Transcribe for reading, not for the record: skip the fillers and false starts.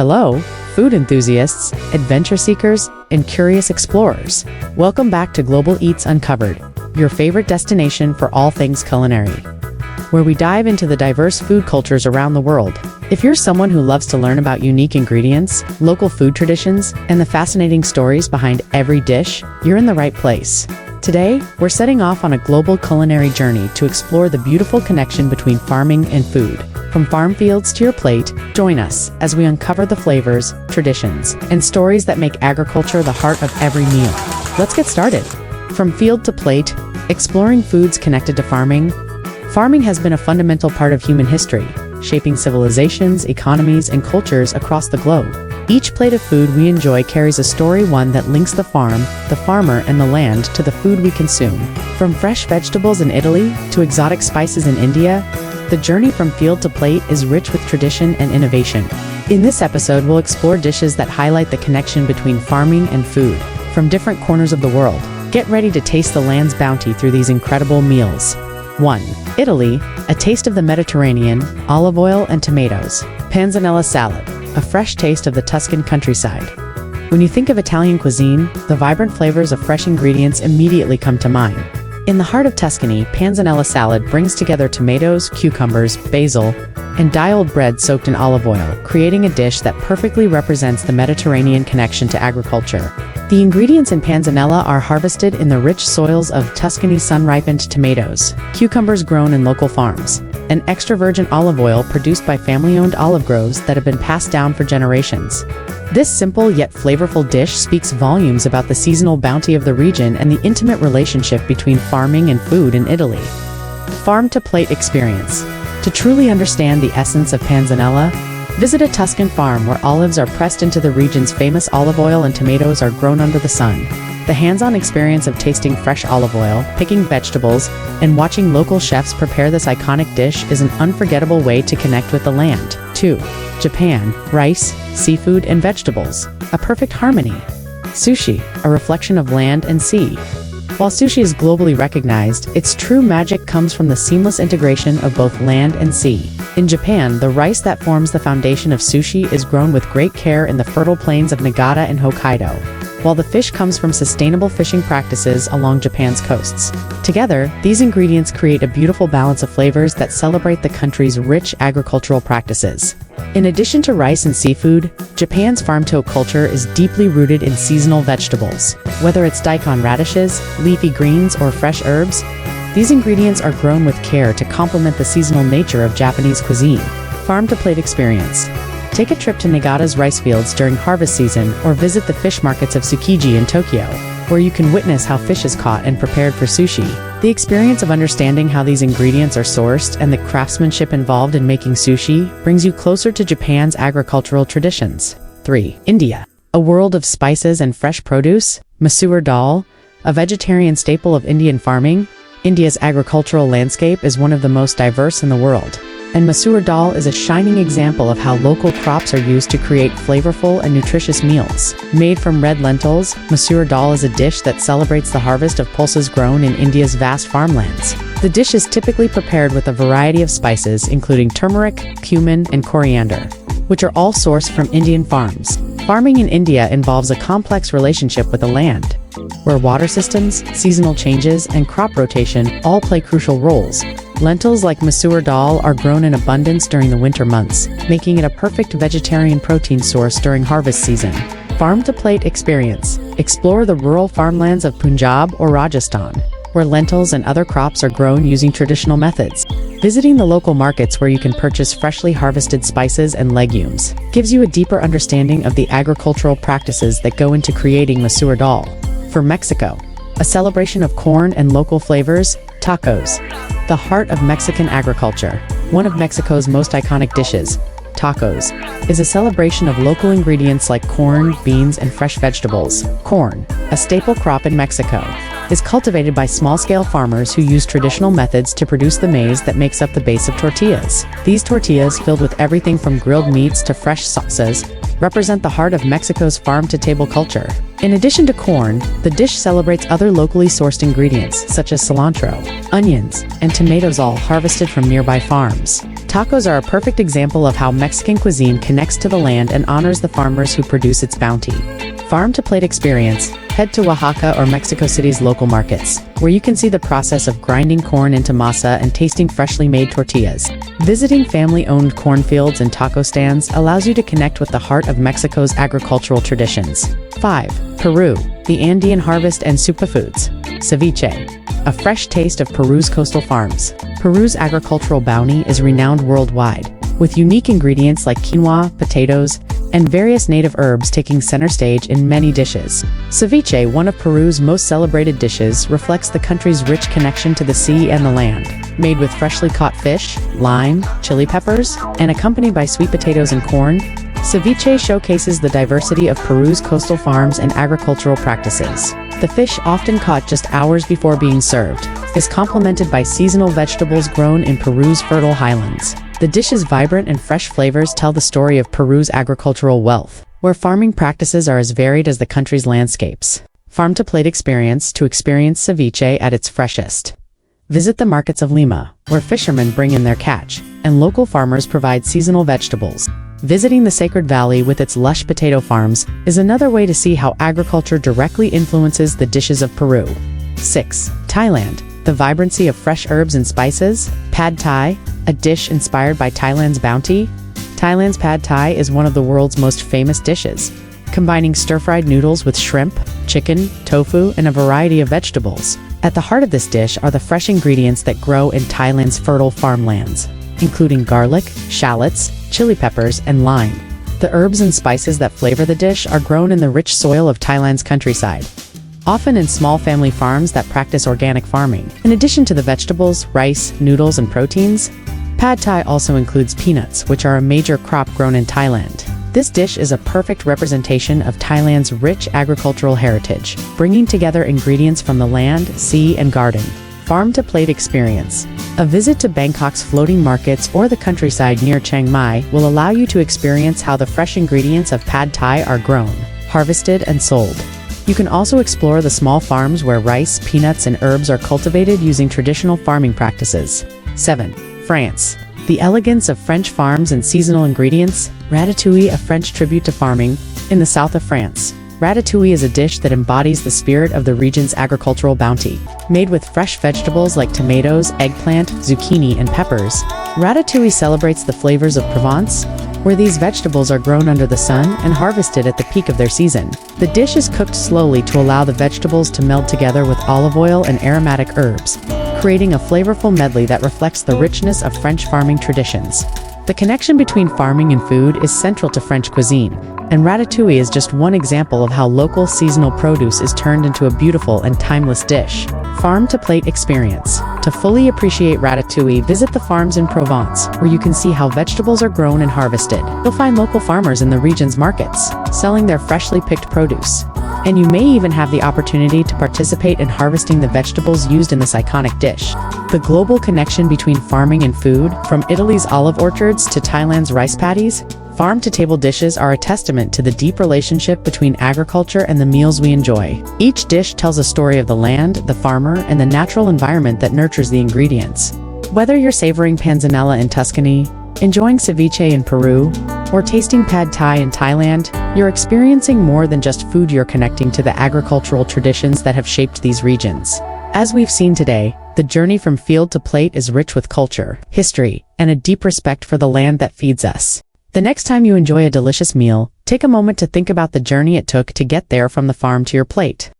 Hello, food enthusiasts, adventure seekers, and curious explorers. Welcome back to Global Eats Uncovered, your favorite destination for all things culinary, where we dive into the diverse food cultures around the world. If you're someone who loves to learn about unique ingredients, local food traditions, and the fascinating stories behind every dish, you're in the right place. Today, we're setting off on a global culinary journey to explore the beautiful connection between farming and food. From farm fields to your plate, join us as we uncover the flavors, traditions, and stories that make agriculture the heart of every meal. Let's get started. From field to plate, exploring foods connected to farming. Farming has been a fundamental part of human history, shaping civilizations, economies, and cultures across the globe. Each plate of food we enjoy carries a story, one that links the farm, the farmer, and the land to the food we consume. From fresh vegetables in Italy to exotic spices in India, the journey from field to plate is rich with tradition and innovation. In this episode, we'll explore dishes that highlight the connection between farming and food from different corners of the world. Get ready to taste the land's bounty through these incredible meals. 1. Italy, a taste of the Mediterranean, olive oil and tomatoes. Panzanella salad, a fresh taste of the Tuscan countryside. When you think of Italian cuisine, the vibrant flavors of fresh ingredients immediately come to mind. In the heart of Tuscany, panzanella salad brings together tomatoes, cucumbers, basil, and dialed bread soaked in olive oil, creating a dish that perfectly represents the Mediterranean connection to agriculture. The ingredients in panzanella are harvested in the rich soils of Tuscany, sun-ripened tomatoes, cucumbers grown in local farms, and extra virgin olive oil produced by family-owned olive groves that have been passed down for generations. This simple yet flavorful dish speaks volumes about the seasonal bounty of the region and the intimate relationship between farming and food in Italy. Farm-to-plate experience. To truly understand the essence of panzanella, visit a Tuscan farm where olives are pressed into the region's famous olive oil and tomatoes are grown under the sun. The hands-on experience of tasting fresh olive oil, picking vegetables, and watching local chefs prepare this iconic dish is an unforgettable way to connect with the land. 2. Japan, rice, seafood, and vegetables, a perfect harmony. Sushi, a reflection of land and sea. While sushi is globally recognized, its true magic comes from the seamless integration of both land and sea. In Japan, the rice that forms the foundation of sushi is grown with great care in the fertile plains of Niigata and Hokkaido, while the fish comes from sustainable fishing practices along Japan's coasts. Together, these ingredients create a beautiful balance of flavors that celebrate the country's rich agricultural practices. In addition to rice and seafood, Japan's farm-to culture is deeply rooted in seasonal vegetables. Whether it's daikon radishes, leafy greens, or fresh herbs, these ingredients are grown with care to complement the seasonal nature of Japanese cuisine. Farm-to-plate experience. Take a trip to Niigata's rice fields during harvest season or visit the fish markets of Tsukiji in Tokyo, where you can witness how fish is caught and prepared for sushi. The experience of understanding how these ingredients are sourced and the craftsmanship involved in making sushi brings you closer to Japan's agricultural traditions. 3. India, a world of spices and fresh produce. Masoor dal, a vegetarian staple of Indian farming. India's agricultural landscape is one of the most diverse in the world, and masoor dal is a shining example of how local crops are used to create flavorful and nutritious meals. Made from red lentils, masoor dal is a dish that celebrates the harvest of pulses grown in India's vast farmlands. The dish is typically prepared with a variety of spices, including turmeric, cumin, and coriander, which are all sourced from Indian farms. Farming in India involves a complex relationship with the land, where water systems, seasonal changes, and crop rotation all play crucial roles. Lentils like masoor dal are grown in abundance during the winter months, making it a perfect vegetarian protein source during harvest season. Farm-to-plate experience. Explore the rural farmlands of Punjab or Rajasthan, where lentils and other crops are grown using traditional methods. Visiting the local markets where you can purchase freshly harvested spices and legumes gives you a deeper understanding of the agricultural practices that go into creating masoor dal. For Mexico, a celebration of corn and local flavors. Tacos, the heart of Mexican agriculture. One of Mexico's most iconic dishes, tacos, is a celebration of local ingredients like corn, beans, and fresh vegetables. Corn, a staple crop in Mexico, is cultivated by small-scale farmers who use traditional methods to produce the maize that makes up the base of tortillas. These tortillas, filled with everything from grilled meats to fresh salsas, represent the heart of Mexico's farm-to-table culture. In addition to corn, the dish celebrates other locally sourced ingredients such as cilantro, onions, and tomatoes, all harvested from nearby farms. Tacos are a perfect example of how Mexican cuisine connects to the land and honors the farmers who produce its bounty. Farm-to-plate experience. Head to Oaxaca or Mexico City's local markets, where you can see the process of grinding corn into masa and tasting freshly made tortillas. Visiting family-owned cornfields and taco stands allows you to connect with the heart of Mexico's agricultural traditions. 5. Peru, the Andean harvest and superfoods. Ceviche, a fresh taste of Peru's coastal farms. Peru's agricultural bounty is renowned worldwide, with unique ingredients like quinoa, potatoes, and various native herbs taking center stage in many dishes. Ceviche, one of Peru's most celebrated dishes, reflects the country's rich connection to the sea and the land. Made with freshly caught fish, lime, chili peppers, and accompanied by sweet potatoes and corn, ceviche showcases the diversity of Peru's coastal farms and agricultural practices. The fish, often caught just hours before being served, is complemented by seasonal vegetables grown in Peru's fertile highlands. The dish's vibrant and fresh flavors tell the story of Peru's agricultural wealth, where farming practices are as varied as the country's landscapes. Farm-to-plate experience. To experience ceviche at its freshest, visit the markets of Lima, where fishermen bring in their catch, and local farmers provide seasonal vegetables. Visiting the Sacred Valley with its lush potato farms is another way to see how agriculture directly influences the dishes of Peru. 6. Thailand, the vibrancy of fresh herbs and spices. Pad Thai, a dish inspired by Thailand's bounty. Thailand's Pad Thai is one of the world's most famous dishes, combining stir-fried noodles with shrimp, chicken, tofu, and a variety of vegetables. At the heart of this dish are the fresh ingredients that grow in Thailand's fertile farmlands, including garlic, shallots, chili peppers, and lime. The herbs and spices that flavor the dish are grown in the rich soil of Thailand's countryside, often in small family farms that practice organic farming. In addition to the vegetables, rice, noodles, and proteins, Pad Thai also includes peanuts, which are a major crop grown in Thailand. This dish is a perfect representation of Thailand's rich agricultural heritage, bringing together ingredients from the land, sea, and garden. Farm-to-plate experience. A visit to Bangkok's floating markets or the countryside near Chiang Mai will allow you to experience how the fresh ingredients of Pad Thai are grown, harvested, and sold. You can also explore the small farms where rice, peanuts, and herbs are cultivated using traditional farming practices. 7. France. The elegance of French farms and seasonal ingredients. Ratatouille, a French tribute to farming. In the south of France, ratatouille is a dish that embodies the spirit of the region's agricultural bounty. Made with fresh vegetables like tomatoes, eggplant, zucchini, and peppers, ratatouille celebrates the flavors of Provence, where these vegetables are grown under the sun and harvested at the peak of their season. The dish is cooked slowly to allow the vegetables to meld together with olive oil and aromatic herbs, creating a flavorful medley that reflects the richness of French farming traditions. The connection between farming and food is central to French cuisine, and ratatouille is just one example of how local seasonal produce is turned into a beautiful and timeless dish. Farm-to-plate experience. To fully appreciate ratatouille, visit the farms in Provence, where you can see how vegetables are grown and harvested. You'll find local farmers in the region's markets, selling their freshly picked produce. And you may even have the opportunity to participate in harvesting the vegetables used in this iconic dish. The global connection between farming and food, from Italy's olive orchards to Thailand's rice paddies, farm-to-table dishes are a testament to the deep relationship between agriculture and the meals we enjoy. Each dish tells a story of the land, the farmer, and the natural environment that nurtures the ingredients. Whether you're savoring panzanella in Tuscany, enjoying ceviche in Peru, or tasting Pad Thai in Thailand, you're experiencing more than just food. You're connecting to the agricultural traditions that have shaped these regions. As we've seen today, the journey from field to plate is rich with culture, history, and a deep respect for the land that feeds us. The next time you enjoy a delicious meal, take a moment to think about the journey it took to get there from the farm to your plate.